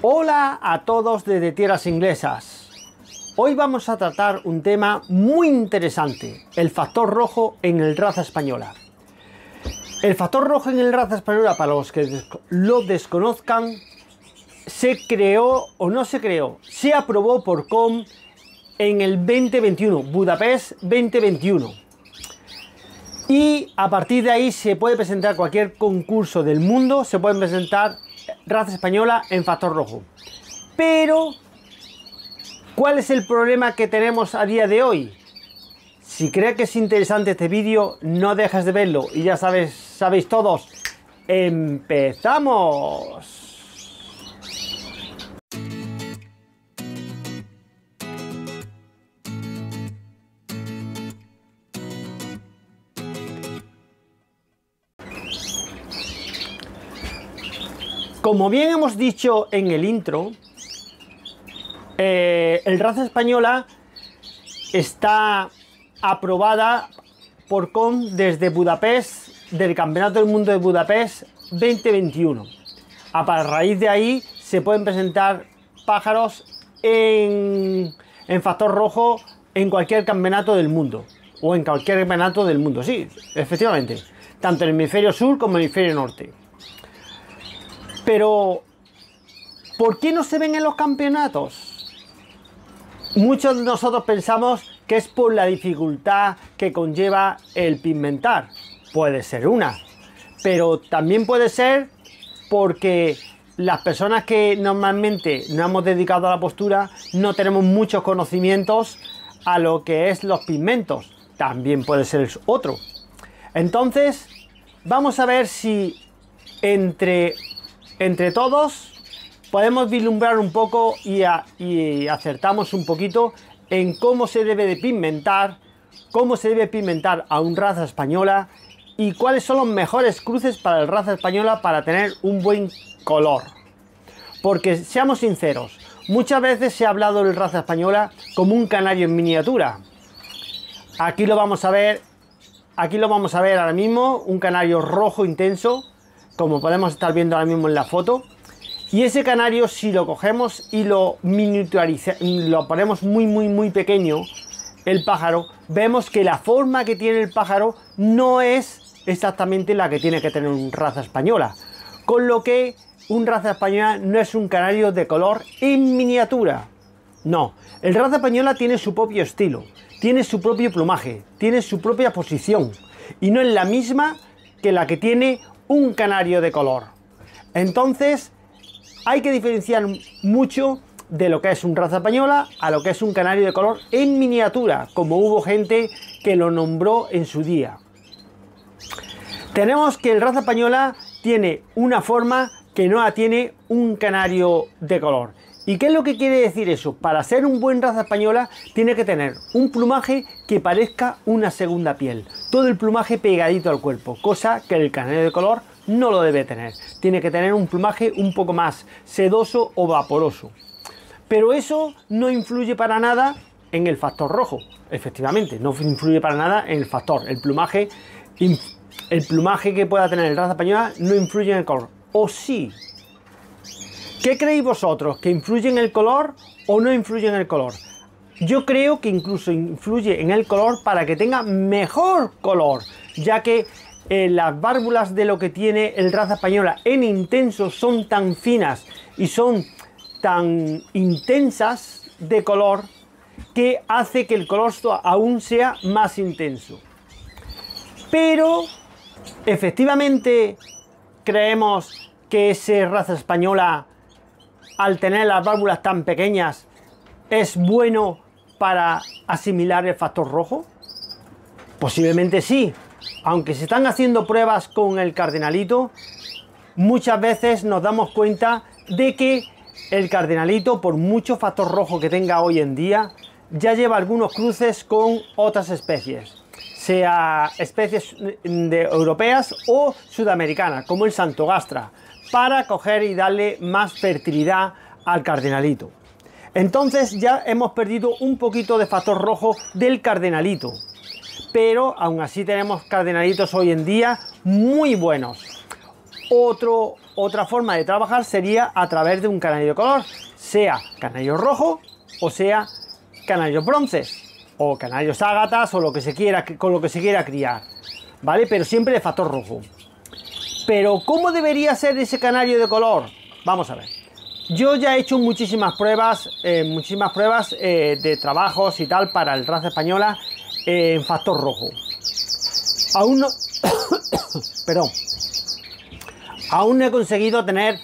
Hola a todos desde tierras inglesas. Hoy vamos a tratar un tema muy interesante, el factor rojo en el raza española. El factor rojo en el raza española, para los que lo desconozcan, se creó o no se creó, se aprobó por COM en el 2021, Budapest 2021. Y a partir de ahí se puede presentar cualquier concurso del mundo, se pueden presentar raza española en factor rojo. Pero, ¿cuál es el problema que tenemos a día de hoy? Si crees que es interesante este vídeo, no dejes de verlo. Y ya sabéis todos, ¡empezamos! Como bien hemos dicho en el intro, el raza española está aprobada por COM desde Budapest, del Campeonato del Mundo de Budapest 2021. A raíz de ahí se pueden presentar pájaros en factor rojo en cualquier campeonato del mundo. O en cualquier campeonato del mundo, sí, efectivamente. Tanto en el hemisferio sur como en el hemisferio norte. Pero, ¿por qué no se ven en los campeonatos? Muchos de nosotros pensamos que es por la dificultad que conlleva el pigmentar. Puede ser una. Pero también puede ser porque las personas que normalmente nos hemos dedicado a la postura no tenemos muchos conocimientos a lo que es los pigmentos. También puede ser otro. Entonces, vamos a ver si entre todos podemos vislumbrar un poco y acertamos un poquito en cómo se debe de pigmentar, a un raza española y cuáles son los mejores cruces para el raza española para tener un buen color. Porque seamos sinceros, muchas veces se ha hablado del raza española como un canario en miniatura. Aquí lo vamos a ver ahora mismo, un canario rojo intenso, como podemos estar viendo ahora mismo en la foto. Y ese canario, si lo cogemos y lo lo ponemos muy pequeño, el pájaro, vemos que la forma que tiene el pájaro no es exactamente la que tiene que tener un raza española. Con lo que un raza española no es un canario de color en miniatura. No, el raza española tiene su propio estilo, tiene su propio plumaje, tiene su propia posición. Y no es la misma que la que tiene un canario de color. Entonces hay que diferenciar mucho de lo que es un raza española a lo que es un canario de color en miniatura, como hubo gente que lo nombró en su día. Tenemos que el raza española tiene una forma que no la tiene un canario de color. ¿Y qué es lo que quiere decir eso? Para ser un buen raza española tiene que tener un plumaje que parezca una segunda piel. Todo el plumaje pegadito al cuerpo, cosa que el canario de color no lo debe tener. Tiene que tener un plumaje un poco más sedoso o vaporoso. Pero eso no influye para nada en el factor rojo. Efectivamente, no influye para nada en el factor. El plumaje que pueda tener el raza española no influye en el color. ¿O sí? ¿Qué creéis vosotros? ¿Que influye en el color o no influye en el color? Yo creo que incluso influye en el color para que tenga mejor color, ya que las válvulas de lo que tiene el raza española en intenso son tan finas y son tan intensas de color que hace que el color aún sea más intenso. Pero efectivamente creemos que esa raza española, al tener las válvulas tan pequeñas, es bueno para asimilar el factor rojo. Posiblemente sí, aunque se están haciendo pruebas con el cardenalito, muchas veces nos damos cuenta de que el cardenalito, por mucho factor rojo que tenga hoy en día, ya lleva algunos cruces con otras especies, sea especies europeas o sudamericanas, como el Santogastra, para coger y darle más fertilidad al cardenalito. Entonces ya hemos perdido un poquito de factor rojo del cardenalito, pero aún así tenemos cardenalitos hoy en día muy buenos. Otro otra forma de trabajar sería a través de un canario de color, sea canario rojo o sea canarios bronces o canarios ágatas o lo que se quiera, con lo que se quiera criar, ¿vale? Pero siempre de factor rojo. Pero ¿cómo debería ser ese canario de color? Vamos a ver. Yo ya he hecho muchísimas pruebas de trabajos y tal para el raza española en factor rojo. Aún no, perdón, aún no he conseguido tener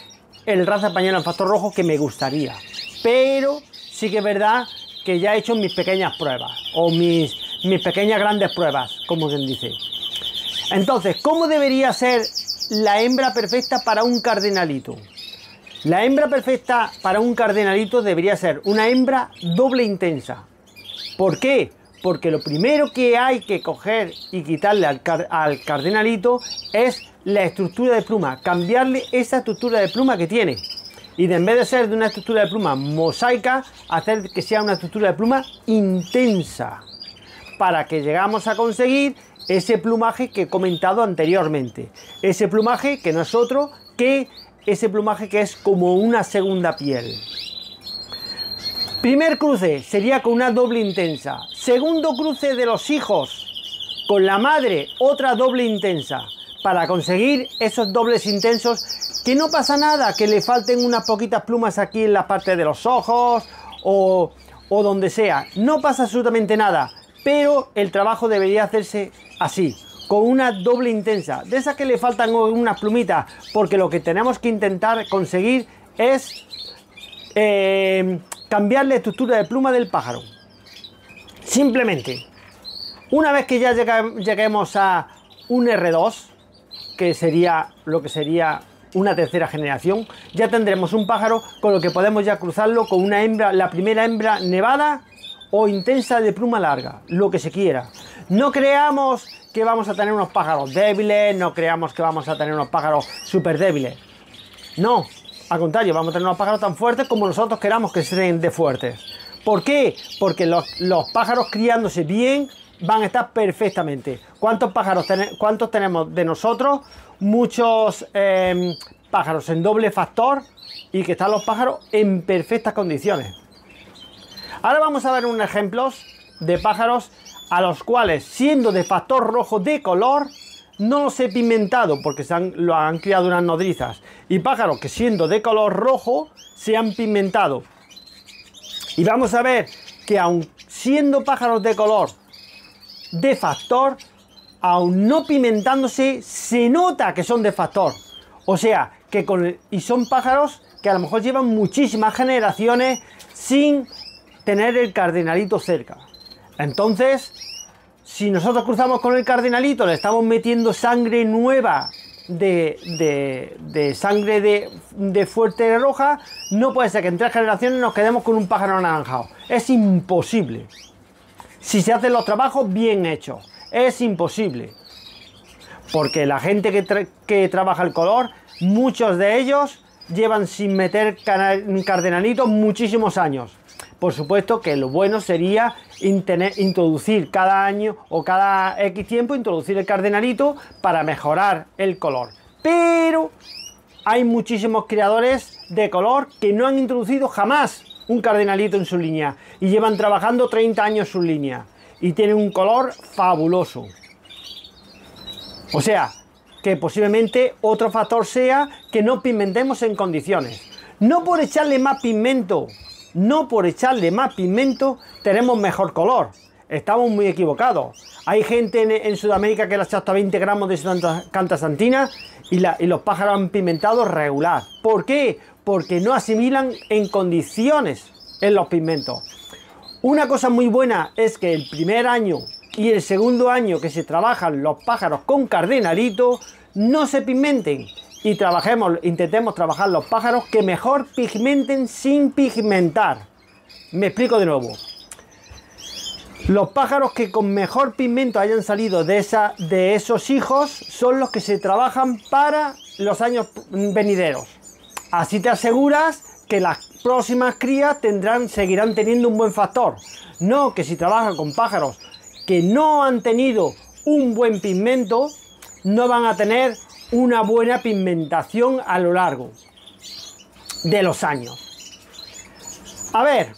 el raza española en factor rojo que me gustaría, pero sí que es verdad que ya he hecho mis pequeñas pruebas o mis pequeñas grandes pruebas, como quien dice. Entonces, ¿cómo debería ser la hembra perfecta para un cardenalito? La hembra perfecta para un cardenalito debería ser una hembra doble intensa. ¿Por qué? Porque lo primero que hay que coger y quitarle al cardenalito es la estructura de pluma, cambiarle esa estructura de pluma que tiene. Y en vez de ser de una estructura de pluma mosaica, hacer que sea una estructura de pluma intensa, para que llegamos a conseguir ese plumaje que he comentado anteriormente. Ese plumaje que no es otro que ese plumaje que es como una segunda piel. Primer cruce sería con una doble intensa. Segundo cruce de los hijos con la madre, otra doble intensa. Para conseguir esos dobles intensos, que no pasa nada que le falten unas poquitas plumas aquí en la parte de los ojos o donde sea. No pasa absolutamente nada, pero el trabajo debería hacerse así, con una doble intensa, de esas que le faltan unas plumitas, porque lo que tenemos que intentar conseguir es cambiar la estructura de pluma del pájaro. Simplemente, una vez que ya lleguemos a un R2, que sería lo que sería una tercera generación, ya tendremos un pájaro con lo que podemos ya cruzarlo con una hembra, la primera hembra nevada o intensa de pluma larga, lo que se quiera. No creamos que vamos a tener unos pájaros débiles, no creamos que vamos a tener unos pájaros súper débiles. No, al contrario, vamos a tener unos pájaros tan fuertes como nosotros queramos que sean de fuertes. ¿Por qué? Porque los pájaros criándose bien van a estar perfectamente. ¿Cuántos tenemos de nosotros? Muchos pájaros en doble factor y que están los pájaros en perfectas condiciones. Ahora vamos a ver unos ejemplos de pájaros a los cuales, siendo de factor rojo de color, no los he pigmentado porque lo han criado unas nodrizas, y pájaros que siendo de color rojo se han pigmentado. Y vamos a ver que aun siendo pájaros de color de factor, aun no pigmentándose, se nota que son de factor. O sea, que y son pájaros que a lo mejor llevan muchísimas generaciones sin tener el cardenalito cerca. Entonces, si nosotros cruzamos con el cardenalito, le estamos metiendo sangre nueva de sangre de fuerte roja, no puede ser que en 3 generaciones nos quedemos con un pájaro anaranjado. Es imposible. Si se hacen los trabajos bien hechos, es imposible. Porque la gente que trabaja el color, muchos de ellos llevan sin meter cardenalito muchísimos años. Por supuesto que lo bueno sería introducir cada año o cada X tiempo, introducir el cardenalito para mejorar el color. Pero hay muchísimos criadores de color que no han introducido jamás un cardenalito en su línea y llevan trabajando 30 años su línea y tienen un color fabuloso. O sea, que posiblemente otro factor sea que no pigmentemos en condiciones. No por echarle más pigmento, tenemos mejor color. Estamos muy equivocados. Hay gente en Sudamérica que le ha echado hasta 20 gramos de cantasantina y los pájaros han pigmentado regular. ¿Por qué? Porque no asimilan en condiciones en los pigmentos. Una cosa muy buena es que el primer año y el segundo año que se trabajan los pájaros con cardenalito, no se pigmenten. Y intentemos trabajar los pájaros que mejor pigmenten sin pigmentar. Me explico de nuevo. Los pájaros que con mejor pigmento hayan salido de esos hijos son los que se trabajan para los años venideros. Así te aseguras que las próximas crías seguirán teniendo un buen factor. No que si trabajan con pájaros que no han tenido un buen pigmento, no van a tener una buena pigmentación a lo largo de los años. A ver,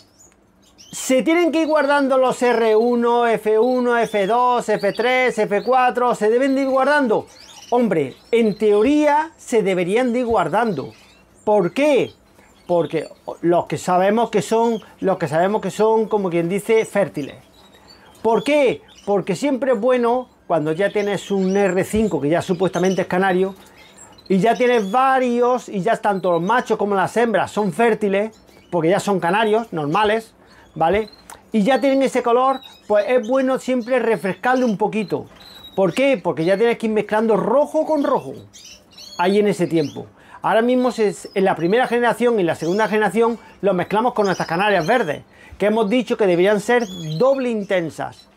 se tienen que ir guardando los R1, F1, F2, F3, F4, ¿se deben de ir guardando? Hombre, en teoría se deberían de ir guardando. ¿Por qué? Porque los que sabemos que son, como quien dice, fértiles. ¿Por qué? Porque siempre es bueno, cuando ya tienes un R5, que ya supuestamente es canario, y ya tienes varios, y ya tanto los machos como las hembras son fértiles, porque ya son canarios normales, ¿vale? Y ya tienen ese color, pues es bueno siempre refrescarle un poquito. ¿Por qué? Porque ya tienes que ir mezclando rojo con rojo, ahí en ese tiempo. Ahora mismo en la primera generación y la segunda generación los mezclamos con nuestras canarias verdes, que hemos dicho que deberían ser doble intensas,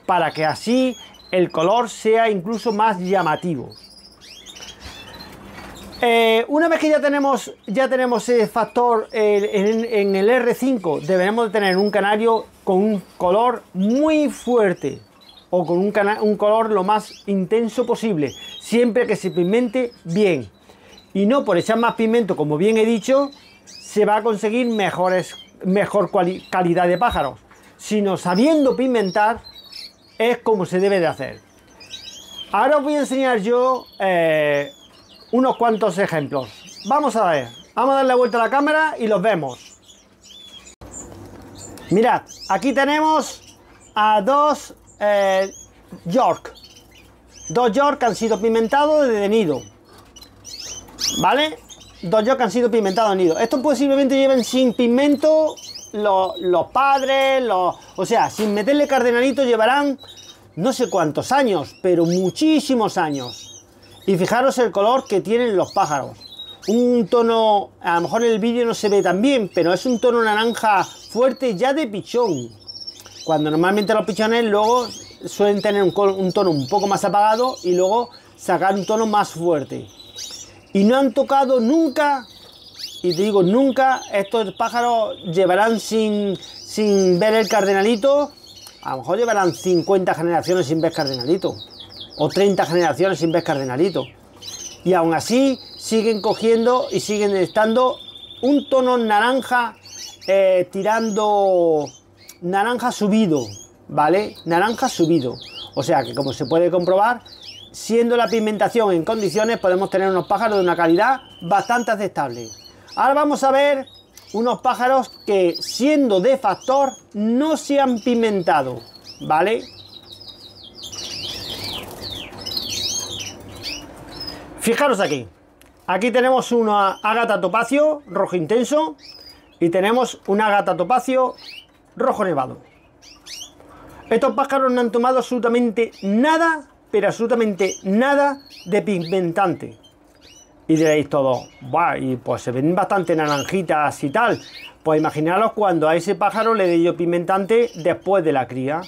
para que así el color sea incluso más llamativo. Una vez que ya tenemos ese factor en el R5, deberemos de tener un canario con un color muy fuerte o con un color lo más intenso posible, siempre que se pigmente bien. Y no por echar más pigmento, como bien he dicho, se va a conseguir mejor calidad de pájaros, sino sabiendo pigmentar es como se debe de hacer. Ahora os voy a enseñar yo unos cuantos ejemplos. Vamos a ver, vamos a darle vuelta a la cámara y los vemos. Mirad, aquí tenemos a dos York. Dos York que han sido pigmentados de nido. ¿Vale? Dos York que han sido pigmentados de nido. Estos posiblemente lleven sin pigmento los padres, o sea, sin meterle cardenalito llevarán no sé cuántos años, pero muchísimos años. Y fijaros el color que tienen los pájaros. Un tono, a lo mejor en el vídeo no se ve tan bien, pero es un tono naranja fuerte ya de pichón. Cuando normalmente los pichones luego suelen tener un tono un poco más apagado y luego sacar un tono más fuerte. Y no han tocado nunca, y te digo nunca, estos pájaros llevarán sin ver el cardenalito, a lo mejor llevarán 50 generaciones sin ver cardenalito. O 30 generaciones sin ver cardenalito. Y aún así siguen cogiendo y siguen estando un tono naranja, tirando naranja subido, ¿vale? Naranja subido. O sea que, como se puede comprobar, siendo la pigmentación en condiciones, podemos tener unos pájaros de una calidad bastante aceptable. Ahora vamos a ver unos pájaros que, siendo de factor, no se han pigmentado, ¿vale? Fijaros aquí. Aquí tenemos una ágata topacio rojo intenso y tenemos una ágata topacio rojo nevado. Estos pájaros no han tomado absolutamente nada, pero absolutamente nada de pigmentante. Y diréis todos, ¡buah! Y pues se ven bastante naranjitas y tal. Pues imaginaros cuando a ese pájaro le dé yo pigmentante después de la cría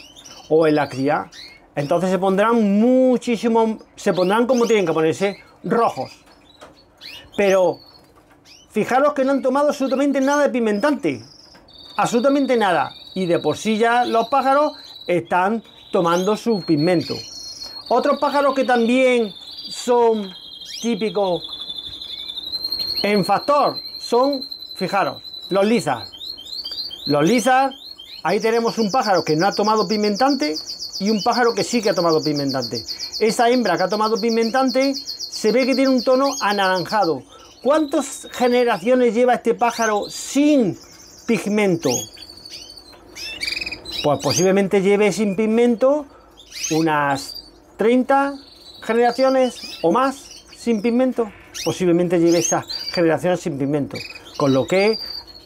o en la cría. Entonces se pondrán como tienen que ponerse, rojos. Pero fijaros que no han tomado absolutamente nada de pigmentante. Absolutamente nada. Y de por sí ya los pájaros están tomando su pigmento. Otros pájaros que también son típicos en factor son, fijaros, los lizards. Los lizards, ahí tenemos un pájaro que no ha tomado pigmentante y un pájaro que sí que ha tomado pigmentante. Esa hembra que ha tomado pigmentante se ve que tiene un tono anaranjado. ¿Cuántas generaciones lleva este pájaro sin pigmento? Pues posiblemente lleve sin pigmento unas 30 generaciones o más sin pigmento. Posiblemente lleve esas generaciones sin pigmento. Con lo que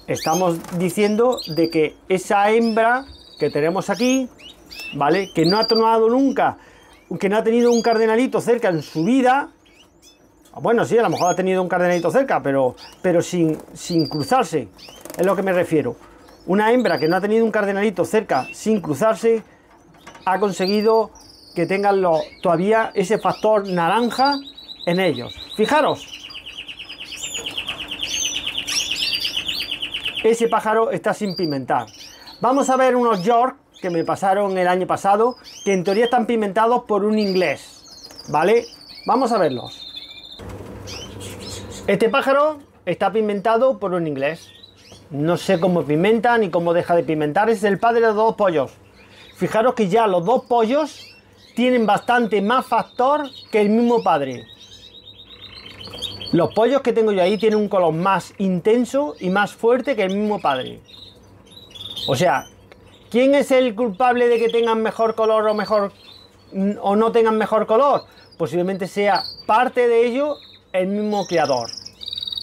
estamos diciendo de que esa hembra que tenemos aquí, ¿vale? Que no ha tomado nunca, que no ha tenido un cardenalito cerca en su vida. Bueno, sí, a lo mejor ha tenido un cardenalito cerca, pero sin cruzarse, es lo que me refiero. Una hembra que no ha tenido un cardenalito cerca sin cruzarse, ha conseguido que tengan todavía ese factor naranja en ellos. Fijaros, ese pájaro está sin pigmentar. Vamos a ver unos York que me pasaron el año pasado, que en teoría están pigmentados por un inglés, ¿vale? Vamos a verlos. Este pájaro está pimentado por un inglés. No sé cómo pimenta ni cómo deja de pimentar. Es el padre de los dos pollos. Fijaros que ya los dos pollos tienen bastante más factor que el mismo padre. Los pollos que tengo yo ahí tienen un color más intenso y más fuerte que el mismo padre. O sea, ¿quién es el culpable de que tengan mejor color o no tengan mejor color? Posiblemente sea parte de ello el mismo criador.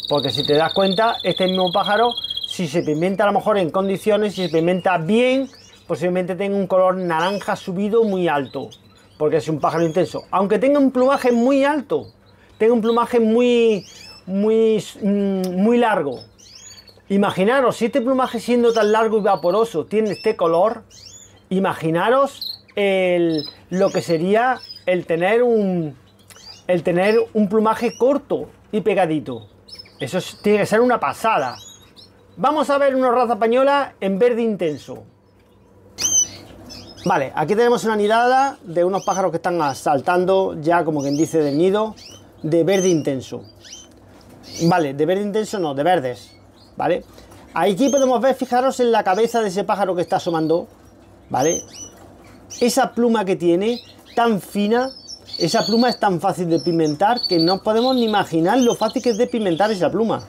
Porque si te das cuenta, este mismo pájaro, si se pimenta a lo mejor en condiciones, si se pimenta bien, posiblemente tenga un color naranja subido muy alto. Porque es un pájaro intenso. Aunque tenga un plumaje muy alto, tenga un plumaje muy largo. Imaginaros, si este plumaje siendo tan largo y vaporoso tiene este color, imaginaros lo que sería el tener un plumaje corto y pegadito. Eso tiene que ser una pasada. Vamos a ver una raza española en verde intenso. Vale, aquí tenemos una nidada de unos pájaros que están saltando ya, como quien dice, del nido, de verde intenso. Vale, de verde intenso no, de verdes. ¿Vale? Aquí podemos ver, fijaros en la cabeza de ese pájaro que está asomando. ¿Vale? Esa pluma que tiene, tan fina. Esa pluma es tan fácil de pimentar que no podemos ni imaginar lo fácil que es de pimentar esa pluma.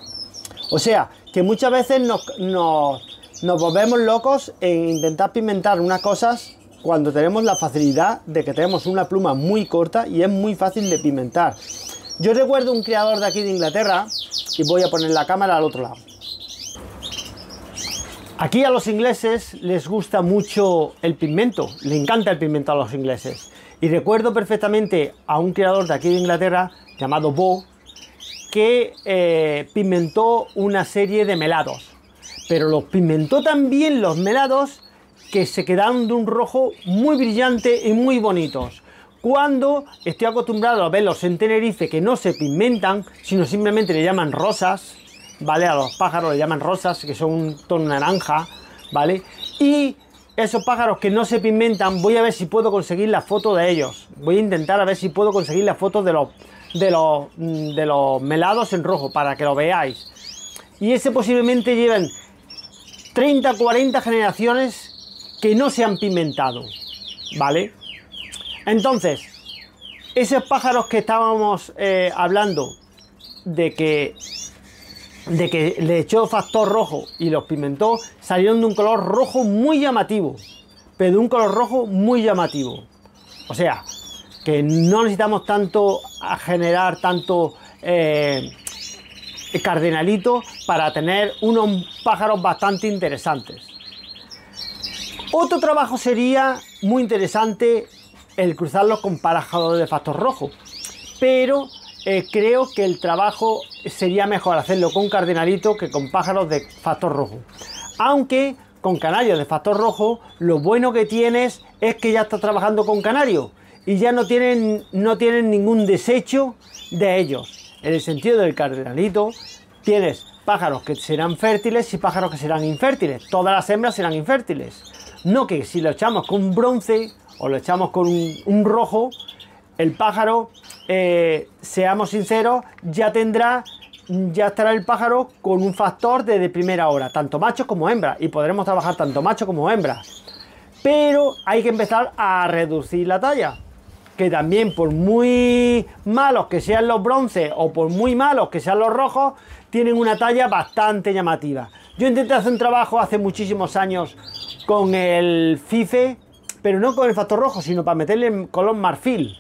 O sea, que muchas veces nos volvemos locos en intentar pimentar unas cosas cuando tenemos la facilidad de que tenemos una pluma muy corta y es muy fácil de pimentar. Yo recuerdo un criador de aquí de Inglaterra, y voy a poner la cámara al otro lado. Aquí a los ingleses les gusta mucho el pigmento, le encanta el pigmento a los ingleses. Y recuerdo perfectamente a un criador de aquí de Inglaterra, llamado Bo, que pigmentó una serie de melados. Pero los pigmentó también los melados que se quedaron de un rojo muy brillante y muy bonitos. Cuando estoy acostumbrado a verlos en Tenerife que no se pigmentan, sino simplemente le llaman rosas, ¿vale? A los pájaros le llaman rosas, que son un tono naranja, ¿vale? Y esos pájaros que no se pigmentan, voy a ver si puedo conseguir la foto de ellos. Voy a intentar a ver si puedo conseguir la foto de los melados en rojo, para que lo veáis. Y ese posiblemente lleven 30, 40 generaciones que no se han pigmentado, ¿vale? Entonces, esos pájaros que estábamos hablando de que le echó factor rojo y los pimentó, salieron de un color rojo muy llamativo, pero de un color rojo muy llamativo. O sea, que no necesitamos tanto a generar tanto cardenalito para tener unos pájaros bastante interesantes. Otro trabajo sería muy interesante el cruzarlos con pájaros de factor rojo, pero creo que el trabajo sería mejor hacerlo con cardenalito que con pájaros de factor rojo. Aunque con canarios de factor rojo, lo bueno que tienes es que ya estás trabajando con canarios y ya no tienen ningún desecho de ellos. En el sentido del cardenalito, tienes pájaros que serán fértiles y pájaros que serán infértiles. Todas las hembras serán infértiles. No que si lo echamos con un bronce o lo echamos con un rojo, el pájaro, seamos sinceros, ya estará el pájaro con un factor de primera hora, tanto machos como hembras, y podremos trabajar tanto machos como hembras. Pero hay que empezar a reducir la talla, que también por muy malos que sean los bronces o por muy malos que sean los rojos, tienen una talla bastante llamativa. Yo intenté hacer un trabajo hace muchísimos años con el FIFE, pero no con el factor rojo, sino para meterle en color marfil.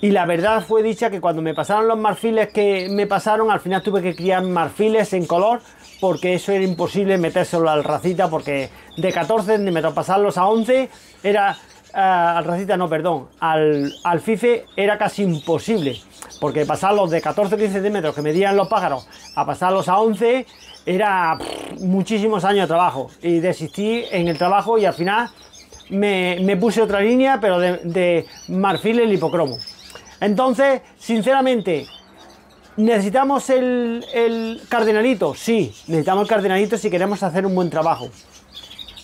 Y la verdad fue dicha que cuando me pasaron los marfiles que me pasaron, al final tuve que criar marfiles en color, porque eso era imposible metérselo al racita, porque de 14 centímetros pasarlos a 11 era... al racita no, perdón, al FIFE era casi imposible, porque pasarlos de 14-15 centímetros que medían los pájaros a pasarlos a 11 era muchísimos años de trabajo, y desistí en el trabajo y al final me puse otra línea, pero de marfil el hipocromo. Entonces, sinceramente, ¿necesitamos el cardenalito? Sí, necesitamos el cardenalito si queremos hacer un buen trabajo.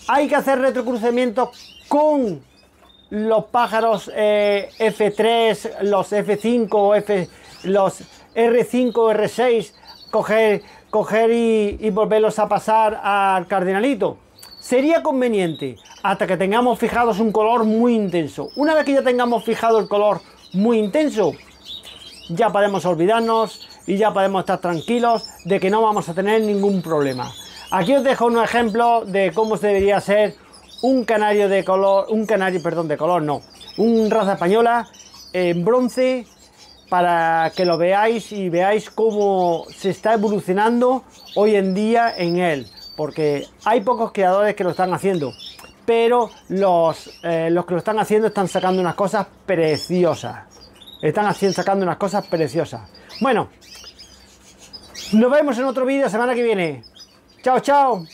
Hay que hacer retrocruzamientos con los pájaros F3, los F5, los R5, R6. coger y volverlos a pasar al Cardinalito. Sería conveniente hasta que tengamos fijados un color muy intenso. Una vez que ya tengamos fijado el color muy intenso, ya podemos olvidarnos y ya podemos estar tranquilos de que no vamos a tener ningún problema. Aquí os dejo un ejemplo de cómo debería ser un canario de color, un raza española en bronce, para que lo veáis y veáis cómo se está evolucionando hoy en día en él, porque hay pocos creadores que lo están haciendo, pero los que lo están haciendo están sacando unas cosas preciosas. Bueno, nos vemos en otro vídeo semana que viene. Chao, chao.